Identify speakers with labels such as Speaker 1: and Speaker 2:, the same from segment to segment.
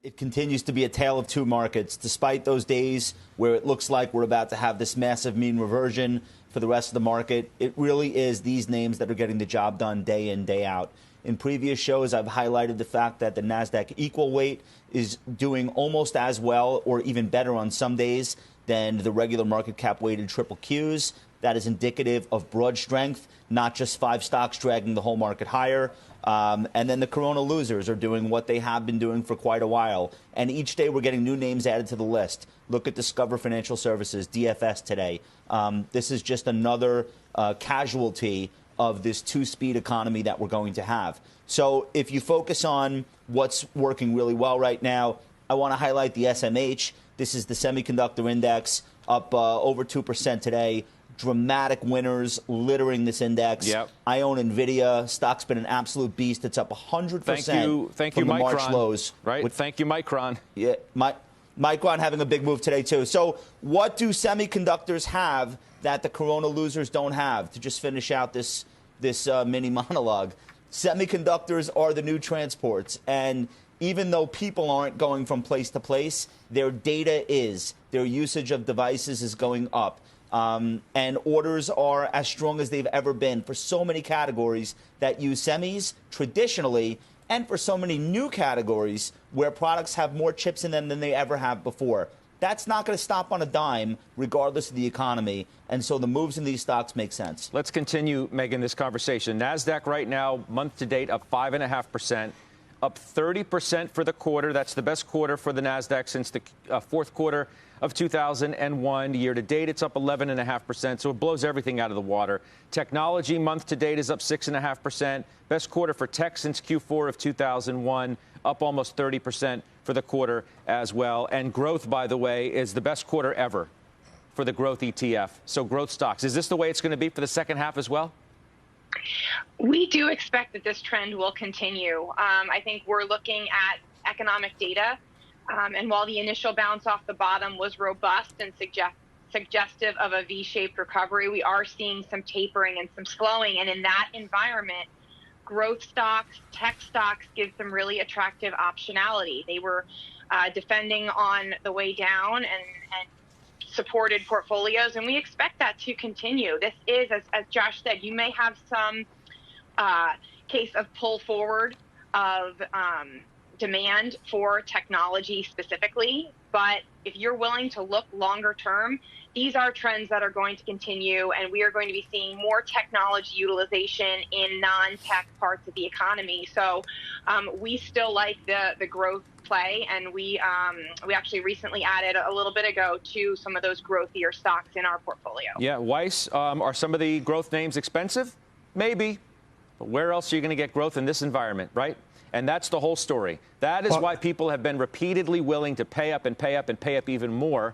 Speaker 1: It continues to be a tale of two markets, despite those days where it looks like we're about to have this massive mean reversion for the rest of the market. It really is these names that are getting the job done day in, day out. In previous shows, I've highlighted the fact that the NASDAQ equal weight is doing almost as well or even better on some days than the regular market cap weighted triple Qs. That is indicative of broad strength, not just five stocks dragging the whole market higher. And then the Corona losers are doing what they have been doing for quite a while. And each day we're getting new names added to the list. Look at Discover Financial Services, DFS today. This is just another casualty of this two-speed economy that we're going to have. So if you focus on what's working really well right now, I want to highlight the SMH. This is the Semiconductor Index, up over 2% today. Dramatic winners littering this index. Yep. I own NVIDIA. Stock's been an absolute beast. It's up 100%
Speaker 2: Thank you,
Speaker 1: from the
Speaker 2: Micron,
Speaker 1: March lows.
Speaker 2: Right? Thank you, Micron.
Speaker 1: Yeah, Micron having a big move today, too. So what do semiconductors have that the Corona losers don't have? To just finish out this mini monologue, semiconductors are the new transports. And even though people aren't going from place to place, their data is. Their usage of devices is going up. And orders are as strong as they've ever been for so many categories that use semis traditionally, and for so many new categories where products have more chips in them than they ever have before. That's not going to stop on a dime, regardless of the economy. And so the moves in these stocks make sense.
Speaker 2: Let's continue, Megan, this conversation. NASDAQ right now, month to date, up 5.5%, up 30% for the quarter. That's the best quarter for the NASDAQ since the fourth quarter of 2001. Year to date, it's up 11.5%, so it blows everything out of the water. Technology month to date is up 6.5%. Best quarter for tech since Q4 of 2001, up almost 30% for the quarter as well. And growth, by the way, is the best quarter ever for the growth ETF. So growth stocks. Is this the way it's going to be for the second half as well?
Speaker 3: We do expect that this trend will continue. I think we're looking at economic data. And while the initial bounce off the bottom was robust and suggestive of a V-shaped recovery, we are seeing some tapering and some slowing. And in that environment, growth stocks, tech stocks give some really attractive optionality. They were defending on the way down and supported portfolios, and we expect that to continue. This is, as Josh said, you may have some case of pull forward of demand for technology specifically, but if you're willing to look longer term, these are trends that are going to continue, and we are going to be seeing more technology utilization in non-tech parts of the economy. So we still like the growth play, and we actually recently added a little bit ago to some of those growthier stocks in our portfolio.
Speaker 2: Yeah, Weiss, are some of the growth names expensive? Maybe, but where else are you going to get growth in this environment, right? And that's the whole story. That is why people have been repeatedly willing to pay up and pay up and pay up even more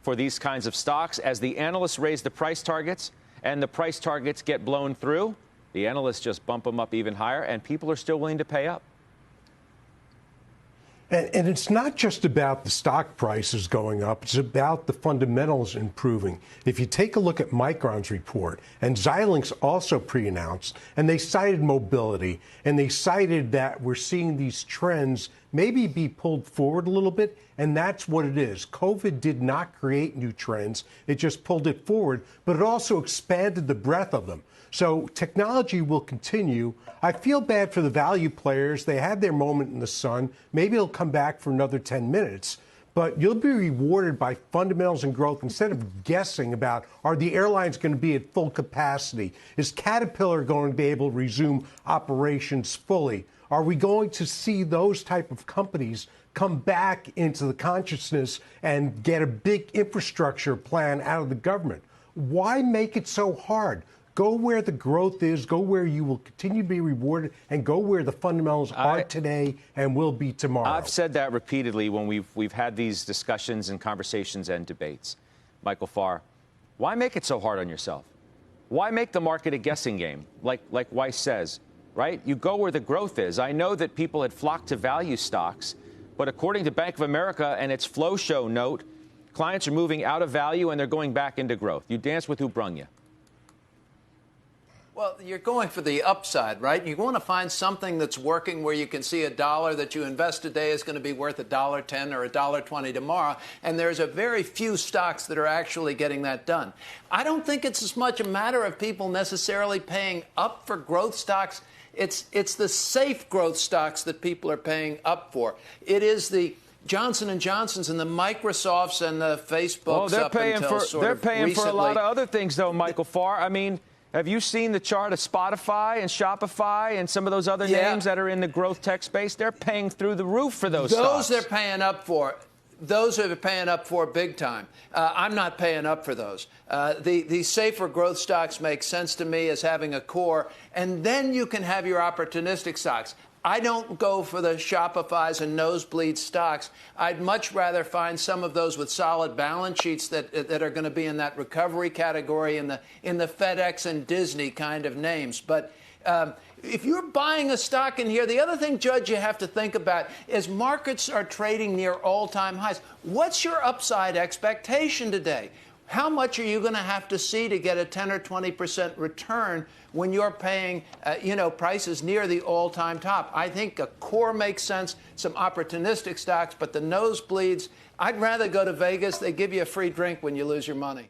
Speaker 2: for these kinds of stocks. As the analysts raise the price targets and the price targets get blown through, the analysts just bump them up even higher, and people are still willing to pay up.
Speaker 4: And it's not just about the stock prices going up. It's about the fundamentals improving. If you take a look at Micron's report, and Xilinx also pre-announced, and they cited mobility, and they cited that we're seeing these trends maybe be pulled forward a little bit, and that's what it is. COVID did not create new trends. It just pulled it forward, but it also expanded the breadth of them. So technology will continue. I feel bad for the value players. They had their moment in the sun. Maybe it'll come back for another 10 minutes. But you'll be rewarded by fundamentals and growth instead of guessing about, are the airlines going to be at full capacity? Is Caterpillar going to be able to resume operations fully? Are we going to see those type of companies come back into the consciousness and get a big infrastructure plan out of the government? Why make it so hard? Go where the growth is, go where you will continue to be rewarded, and go where the fundamentals are today and will be tomorrow.
Speaker 2: I've said that repeatedly when we've had these discussions and conversations and debates. Michael Farr, why make it so hard on yourself? Why make the market a guessing game, like Weiss says, right? You go where the growth is. I know that people had flocked to value stocks, but according to Bank of America and its flow show note, clients are moving out of value and they're going back into growth. You dance with who brung you.
Speaker 5: Well, you're going for the upside, right? You want to find something that's working where you can see a dollar that you invest today is going to be worth $1.10 or $1.20 tomorrow. And there's a very few stocks that are actually getting that done. I don't think it's as much a matter of people necessarily paying up for growth stocks. It's the safe growth stocks that people are paying up for. It is the Johnson & Johnsons and the Microsofts and the Facebooks.
Speaker 2: Well, they're paying for a lot of other things, though, Michael Farr. I mean, have you seen the chart of Spotify and Shopify and some of those other names that are in the growth tech space? They're paying through the roof for those stocks.
Speaker 5: Those they're paying up for. Those are paying up for big time. I'm not paying up for those. The safer growth stocks make sense to me as having a core, and then you can have your opportunistic stocks. I don't go for the Shopifys and nosebleed stocks. I'd much rather find some of those with solid balance sheets that are going to be in that recovery category in the FedEx and Disney kind of names. But if you're buying a stock in here, the other thing, Judge, you have to think about is markets are trading near all-time highs. What's your upside expectation today? How much are you going to have to see to get a 10 or 20% return when you're paying, prices near the all-time top? I think a core makes sense, some opportunistic stocks, but the nosebleeds, I'd rather go to Vegas. They give you a free drink when you lose your money.